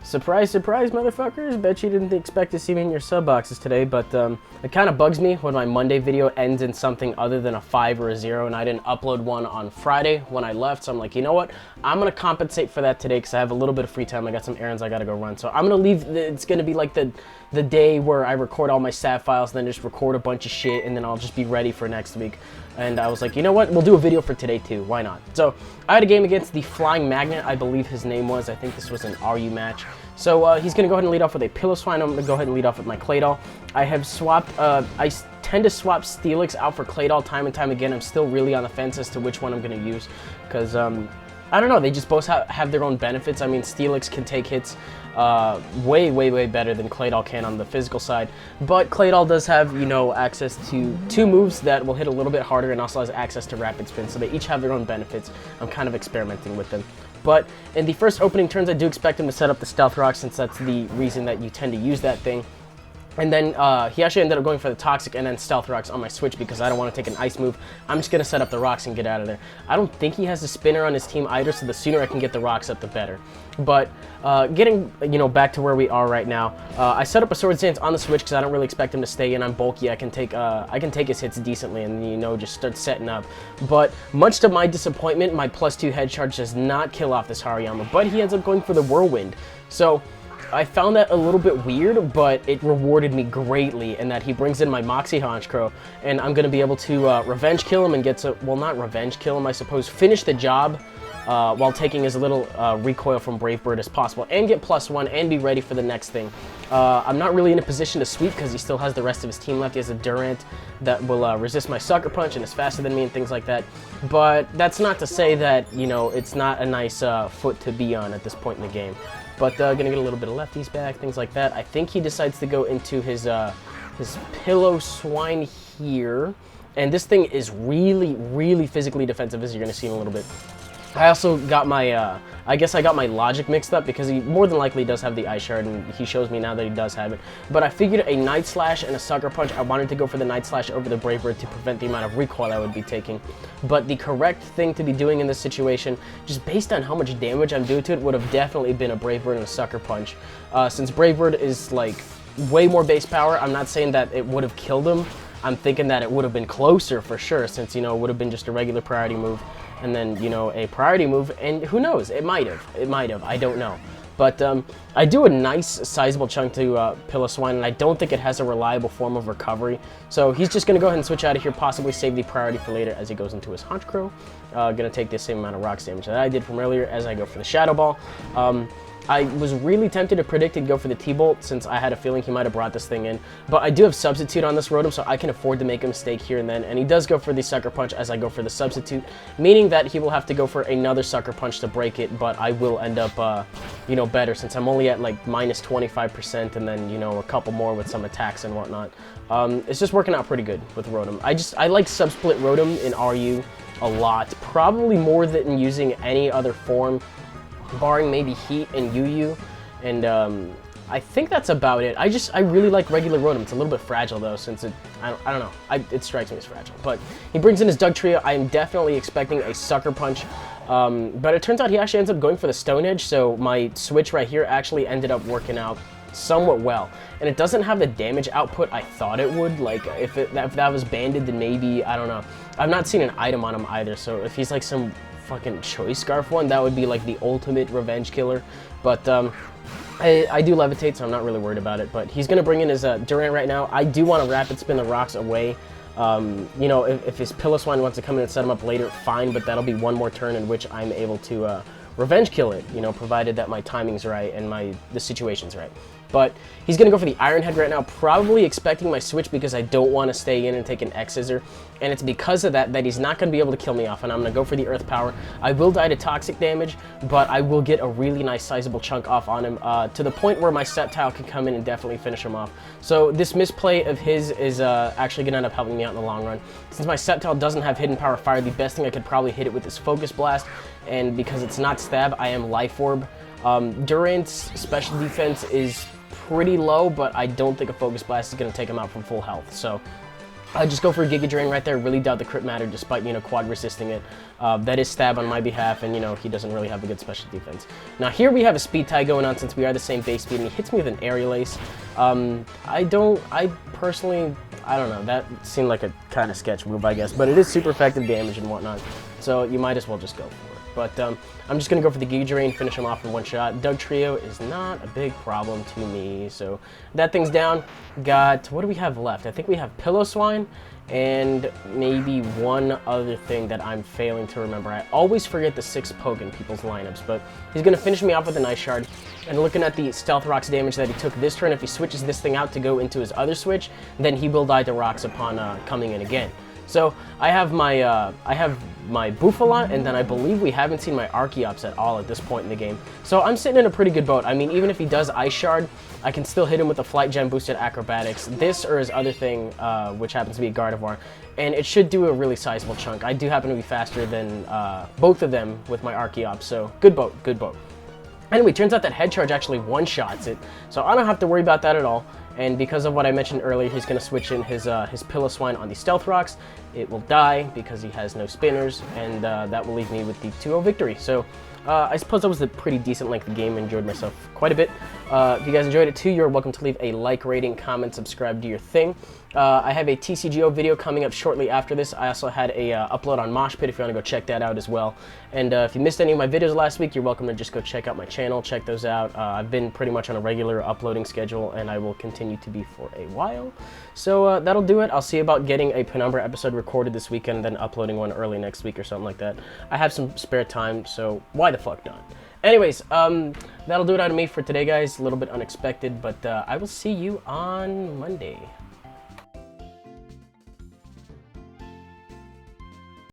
Surprise, surprise, motherfuckers. Bet you didn't expect to see me in your sub boxes today, but it kind of bugs me when my Monday video ends in something other than a 5 or a 0, and I didn't upload one on Friday when I left, so I'm like, you know what? I'm going to compensate for that today because I have a little bit of free time. I got some errands I got to go run, so I'm going to leave. It's going to be like the day where I record all my stat files, then just record a bunch of shit, and then I'll just be ready for next week. And I was like, you know what? We'll do a video for today too. Why not? So I had a game against TheFlyingMagnet, I believe his name was. I think this was an RU match. So he's going to go ahead and lead off with a Pillow Swine. I'm going to go ahead and lead off with my Claydol. I have swapped, I tend to swap Steelix out for Claydol time and time again. I'm still really on the fence as to which one I'm going to use because, I don't know, they just both have their own benefits. I mean, Steelix can take hits way better than Claydol can on the physical side, but Claydol does have, you know, access to 2 moves that will hit a little bit harder and also has access to Rapid Spin, so they each have their own benefits. I'm kind of experimenting with them. But in the first opening turns, I do expect him to set up the Stealth Rock since that's the reason that you tend to use that thing. And then he actually ended up going for the Toxic and then Stealth Rocks on my Switch because I don't want to take an Ice move. I'm just going to set up the Rocks and get out of there. I don't think he has a Spinner on his team either, so the sooner I can get the Rocks up, the better. But getting, you know, back to where we are right now, I set up a Swords Dance on the Switch because I don't really expect him to stay in. I'm bulky. I can take his hits decently and, you know, just start setting up. But much to my disappointment, my +2 head charge does not kill off this Hariyama, but he ends up going for the Whirlwind. So I found that a little bit weird, but it rewarded me greatly in that he brings in my Moxie Honchkrow, and I'm going to be able to revenge kill him and get to, well, not revenge kill him, I suppose, finish the job while taking as little recoil from Brave Bird as possible, and get +1 and be ready for the next thing. I'm not really in a position to sweep because he still has the rest of his team left. He has a Durant that will resist my Sucker Punch and is faster than me and things like that. But that's not to say that, you know, it's not a nice foot to be on at this point in the game. But gonna get a little bit of lefties back, things like that. I think he decides to go into his Pillow Swine here. And this thing is really physically defensive, as you're gonna see in a little bit. I also got my, I guess I got my logic mixed up because he more than likely does have the Ice Shard, and he shows me now that he does have it. But I figured a Night Slash and a Sucker Punch, I wanted to go for the Night Slash over the Brave Bird to prevent the amount of recoil I would be taking. But the correct thing to be doing in this situation, just based on how much damage I'm doing to it, would have definitely been a Brave Bird and a Sucker Punch. Since Brave Bird is, like, way more base power, I'm not saying that it would have killed him. I'm thinking that it would have been closer for sure, since, you know, it would have been just a regular priority move. And then, you know, a priority move, and who knows, it might have, I don't know. But I do a nice sizable chunk to Pillow Swine, and I don't think it has a reliable form of recovery. So he's just going to go ahead and switch out of here, possibly save the priority for later as he goes into his Honchkrow. Going to take the same amount of Rocks damage that I did from earlier as I go for the Shadow Ball. I was really tempted to predict he'd go for the T-Bolt since I had a feeling he might have brought this thing in. But I do have Substitute on this Rotom, so I can afford to make a mistake here and then. And he does go for the Sucker Punch as I go for the Substitute, meaning that he will have to go for another Sucker Punch to break it, but I will end up, you know, better since I'm only at like -25% and then, you know, a couple more with some attacks and whatnot. It's just working out pretty good with Rotom. I like Sub-Split Rotom in RU a lot, probably more than using any other form, barring maybe Heat and UU, and I think that's about it. I really like regular Rotom. It's a little bit fragile though, since I don't know, it strikes me as fragile. But he brings in his Dugtrio. I am definitely expecting a Sucker Punch, but it turns out he actually ends up going for the Stone Edge, so my switch right here actually ended up working out somewhat well. And it doesn't have the damage output I thought it would. Like, if that was banded, then maybe, I don't know. I've not seen an item on him either, so if he's like some fucking Choice Scarf one, that would be like the ultimate revenge killer. But I do Levitate, so I'm not really worried about it. But he's going to bring in his Durant right now. I do want to Rapid Spin the Rocks away. You know, if his Pillow Swine wants to come in and set him up later, fine, but that'll be one more turn in which I'm able to revenge kill it, you know, provided that my timing's right and the situation's right. But he's going to go for the Iron Head right now, probably expecting my switch because I don't want to stay in and take an X-Scissor. And it's because of that he's not going to be able to kill me off, and I'm going to go for the Earth Power. I will die to Toxic damage, but I will get a really nice sizable chunk off on him to the point where my Sceptile can come in and definitely finish him off. So this misplay of his is actually going to end up helping me out in the long run. Since my Sceptile doesn't have Hidden Power Fire, the best thing I could probably hit it with is Focus Blast, and because it's not Stab, I am Life Orb. Durant's special defense is pretty low, but I don't think a Focus Blast is going to take him out from full health. So Just go for a Giga Drain right there. Really doubt the crit matter despite, you know, quad resisting it. That is stab on my behalf, and, you know, he doesn't really have a good special defense. Now, here we have a speed tie going on since we are the same base speed, and he hits me with an aerial ace. I personally, I don't know. That seemed like a kind of sketch move, I guess, but it is super effective damage and whatnot, so you might as well just go for it. But I'm just going to go for the Giga Drain, finish him off in one shot. Doug Trio is not a big problem to me. So that thing's down. Got, what do we have left? I think we have Pillow Swine and maybe one other thing that I'm failing to remember. I always forget the 6 poke in people's lineups, but he's going to finish me off with an Ice Shard. And looking at the Stealth Rocks damage that he took this turn, if he switches this thing out to go into his other switch, then he will die to rocks upon coming in again. So I have my Bufala, and then I believe we haven't seen my Archeops at all at this point in the game. So I'm sitting in a pretty good boat. I mean, even if he does Ice Shard, I can still hit him with a Flight Gem boosted Acrobatics, this or his other thing, which happens to be a Gardevoir, and it should do a really sizable chunk. I do happen to be faster than both of them with my Archeops, so good boat, good boat. Anyway, turns out that Head Charge actually one-shots it, so I don't have to worry about that at all. And because of what I mentioned earlier, he's going to switch in his Pillow Swine on the Stealth Rocks. It will die because he has no spinners, and that will leave me with the 2-0 victory. So I suppose that was a pretty decent length of game. Enjoyed myself quite a bit. If you guys enjoyed it too, you're welcome to leave a like, rating, comment, subscribe, do your thing. I have a TCGO video coming up shortly after this. I also had a upload on Mosh Pit if you want to go check that out as well. And if you missed any of my videos last week, you're welcome to just go check out my channel, check those out. I've been pretty much on a regular uploading schedule, and I will continue to be for a while. So that'll do it. I'll see about getting a Penumbra episode recorded this weekend, then uploading one early next week or something like that. I have some spare time, so why the fuck not? Anyways, that'll do it out of me for today, guys. A little bit unexpected, but I will see you on Monday.